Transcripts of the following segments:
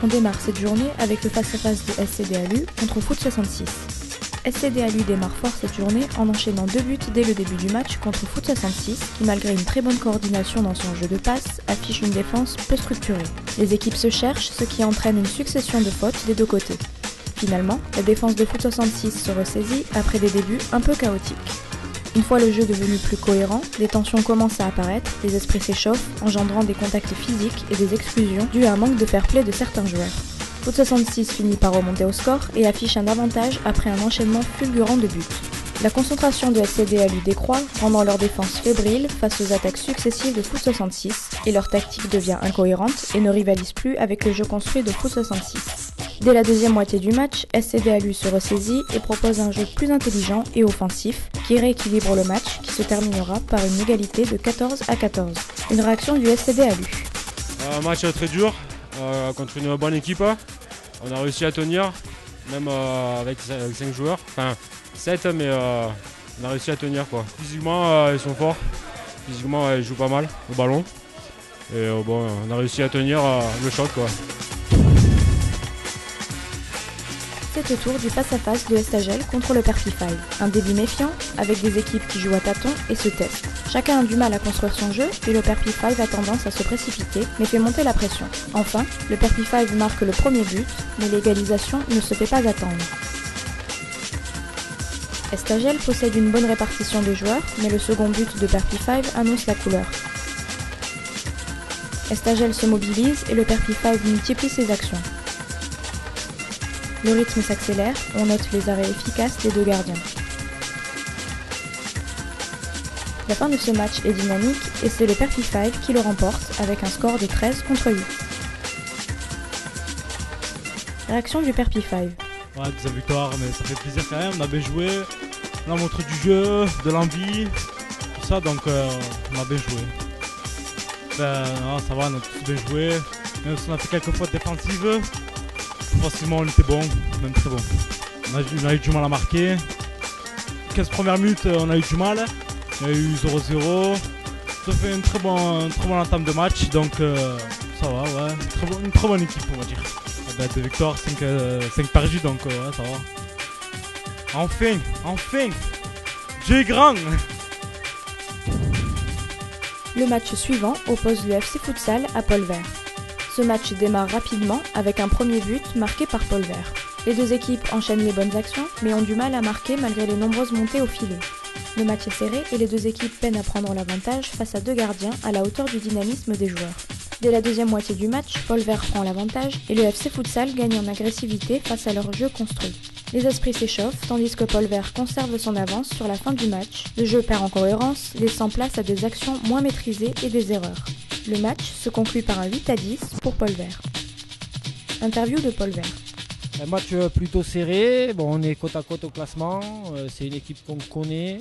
On démarre cette journée avec le face-à-face de SCD Alu contre Foot 66. SCD Alu démarre fort cette journée en enchaînant 2 buts dès le début du match contre Foot 66 qui, malgré une très bonne coordination dans son jeu de passe, affiche une défense peu structurée. Les équipes se cherchent, ce qui entraîne une succession de fautes des deux côtés. Finalement, la défense de Foot 66 se ressaisit après des débuts un peu chaotiques. Une fois le jeu devenu plus cohérent, des tensions commencent à apparaître, les esprits s'échauffent, engendrant des contacts physiques et des exclusions dues à un manque de fair-play de certains joueurs. Foot 66 finit par remonter au score et affiche un avantage après un enchaînement fulgurant de buts. La concentration de SCD Alu décroît, rendant leur défense fébrile face aux attaques successives de Foot 66, et leur tactique devient incohérente et ne rivalise plus avec le jeu construit de Foot 66. Dès la deuxième moitié du match, SCD Alu se ressaisit et propose un jeu plus intelligent et offensif qui rééquilibre le match qui se terminera par une égalité de 14-14. Une réaction du SCD Alu. Un match très dur contre une bonne équipe. On a réussi à tenir, même avec 5 joueurs, enfin 7, mais on a réussi à tenir quoi. Physiquement, ils sont forts, physiquement ils jouent pas mal au ballon. Et bon, on a réussi à tenir le choc quoi. C'est au tour du face-à-face de Estagel contre le Perpify. Un début méfiant, avec des équipes qui jouent à tâtons et se testent. Chacun a du mal à construire son jeu et le Perpify a tendance à se précipiter, mais fait monter la pression. Enfin, le Perpify marque le premier but, mais l'égalisation ne se fait pas attendre. Estagel possède une bonne répartition de joueurs, mais le second but de Perpify annonce la couleur. Estagel se mobilise et le Perpify multiplie ses actions. Le rythme s'accélère, on note les arrêts efficaces des deux gardiens. La fin de ce match est dynamique et c'est le Perpify qui le remporte avec un score de 13-8. Réaction du Perpify. Ouais, deuxième victoire, mais ça fait plaisir quand même, on a bien joué, on a montré du jeu, de l'envie, tout ça, donc on a bien joué. Non, ça va, on a tous bien joué, même si on a fait quelques fautes défensives. Forcément on était bon, même très bon. On a eu du mal à marquer. 15 premières minutes on a eu du mal. Il y a eu 0-0. Ça fait une très bonne entame de match, donc ça va, ouais. Une très bonne équipe on va dire. 2 victoires, 5 perdus, donc ouais, ça va. Enfin Dieu est grand. Le match suivant oppose le FC Futsal à Paul Vert. Ce match démarre rapidement avec un premier but marqué par Paul Vert. Les deux équipes enchaînent les bonnes actions, mais ont du mal à marquer malgré les nombreuses montées au filet. Le match est serré et les deux équipes peinent à prendre l'avantage face à deux gardiens à la hauteur du dynamisme des joueurs. Dès la deuxième moitié du match, Paul Vert prend l'avantage et le FC Futsal gagne en agressivité face à leur jeu construit. Les esprits s'échauffent tandis que Paul Vert conserve son avance sur la fin du match. Le jeu perd en cohérence, laissant place à des actions moins maîtrisées et des erreurs. Le match se conclut par un 8-10 pour Paul Vert. Interview de Paul Vert. Un match plutôt serré, bon, on est côte à côte au classement, c'est une équipe qu'on connaît.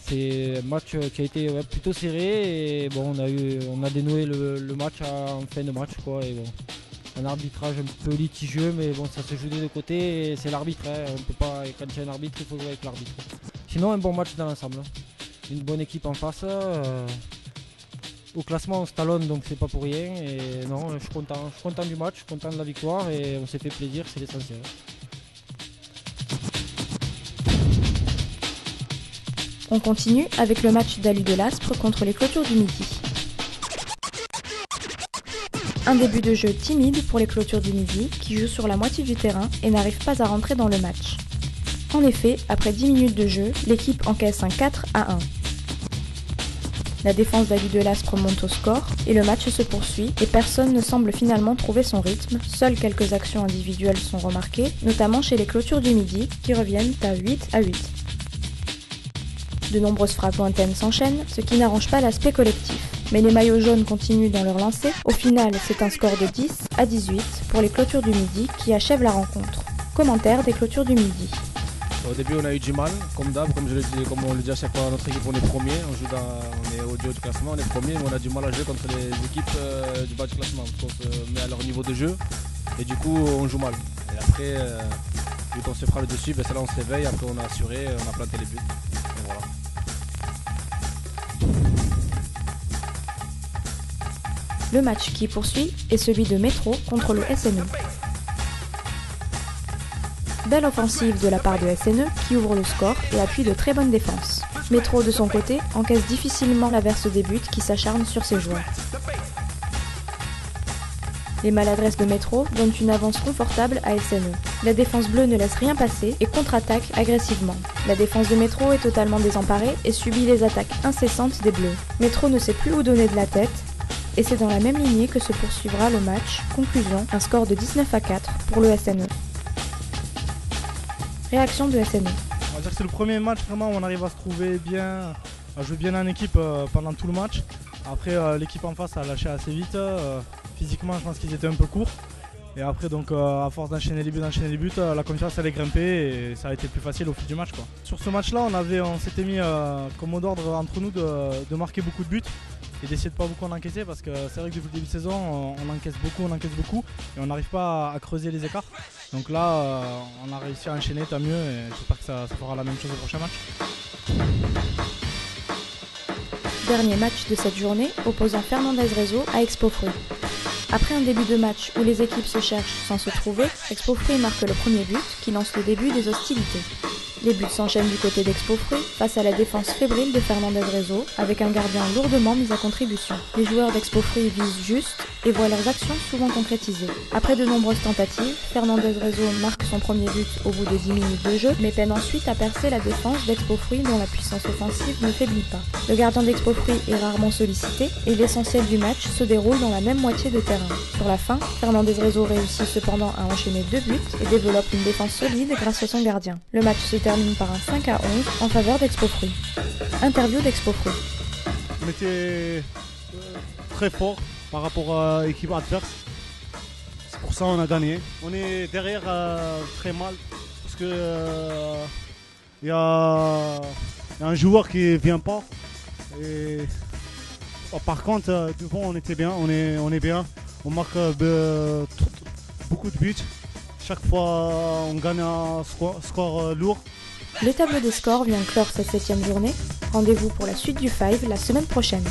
C'est un match qui a été plutôt serré et bon, on a dénoué le match en fin de match quoi, et bon, un arbitrage un peu litigieux, mais bon, ça se joue des deux côtés et c'est l'arbitre, hein, on peut pas, quand il y a un arbitre il faut jouer avec l'arbitre. Sinon un bon match dans l'ensemble, une bonne équipe en face. Au classement on se talonne, donc c'est pas pour rien, et non, je suis content du match, content de la victoire et on s'est fait plaisir, c'est l'essentiel. On continue avec le match d'Alu de l'Aspre contre les Clôtures du Midi. Un début de jeu timide pour les Clôtures du Midi qui jouent sur la moitié du terrain et n'arrivent pas à rentrer dans le match. En effet, après 10 minutes de jeu, l'équipe encaisse un 4-1. La défense d'Alu de l'Aspre monte au score et le match se poursuit et personne ne semble finalement trouver son rythme. Seules quelques actions individuelles sont remarquées, notamment chez les Clôtures du Midi qui reviennent à 8-8. De nombreuses frappes lointaines s'enchaînent, ce qui n'arrange pas l'aspect collectif. Mais les maillots jaunes continuent dans leur lancée. Au final, c'est un score de 10-18 pour les Clôtures du Midi qui achèvent la rencontre. Commentaire des Clôtures du Midi. Au début on a eu du mal, comme d'hab, comme on le dit à chaque fois, notre équipe on est premier, on est au haut du classement, on est premier, mais on a du mal à jouer contre les équipes du bas du classement, parce qu'on se met à leur niveau de jeu, et du coup on joue mal. Et après, vu qu'on se fera le dessus, c'est là on se réveille, après on a assuré, on a planté les buts, et voilà. Le match qui poursuit est celui de Métro contre le SNE. Belle offensive de la part de SNE qui ouvre le score et appuie de très bonnes défenses. Métro de son côté encaisse difficilement l'averse des buts qui s'acharne sur ses joueurs. Les maladresses de Métro donnent une avance confortable à SNE. La défense bleue ne laisse rien passer et contre-attaque agressivement. La défense de Métro est totalement désemparée et subit les attaques incessantes des bleus. Métro ne sait plus où donner de la tête et c'est dans la même lignée que se poursuivra le match. Conclusion, un score de 19-4 pour le SNE. Réaction de SNE. On va dire que c'est le premier match vraiment où on arrive à se trouver bien, à jouer bien en équipe pendant tout le match. Après l'équipe en face a lâché assez vite. Physiquement je pense qu'ils étaient un peu courts. Et après donc à force d'enchaîner les buts, la confiance elle est grimpée et ça a été plus facile au fil du match, quoi. Sur ce match là on s'était mis comme mot d'ordre entre nous de marquer beaucoup de buts et d'essayer de pas beaucoup en encaisser parce que c'est vrai que depuis le début de saison on encaisse beaucoup et on n'arrive pas à creuser les écarts. Donc là on a réussi à enchaîner, tant mieux, et j'espère que ça fera la même chose au prochain match. Dernier match de cette journée opposant Fernandez Réseau à Expo Fruit. Après un début de match où les équipes se cherchent sans se trouver, Expo Fruit marque le premier but qui lance le début des hostilités. Les buts s'enchaînent du côté d'Expo Fruit face à la défense fébrile de Fernandez Réseau avec un gardien lourdement mis à contribution. Les joueurs d'Expo Fruit visent juste et voient leurs actions souvent concrétisées. Après de nombreuses tentatives, Fernandez Réseau marque son premier but au bout de 10 minutes de jeu, mais peine ensuite à percer la défense d'Expo Fruit dont la puissance offensive ne faiblit pas. Le gardien d'Expo Fruit est rarement sollicité et l'essentiel du match se déroule dans la même moitié de terrain. Sur la fin, Fernandez Réseau réussit cependant à enchaîner 2 buts et développe une défense solide grâce à son gardien. Le match se termine par un 5-11 en faveur d'Expo Fruit. Interview d'Expo Fruit. On était très fort par rapport à l'équipe adverse. C'est pour ça qu'on a gagné. On est derrière très mal parce que y a un joueur qui vient pas. Et, par contre, devant on était bien, on est bien. On marque beaucoup de buts. Chaque fois on gagne un score lourd. Le tableau des scores vient clore cette 7e journée. Rendez-vous pour la suite du 5 la semaine prochaine.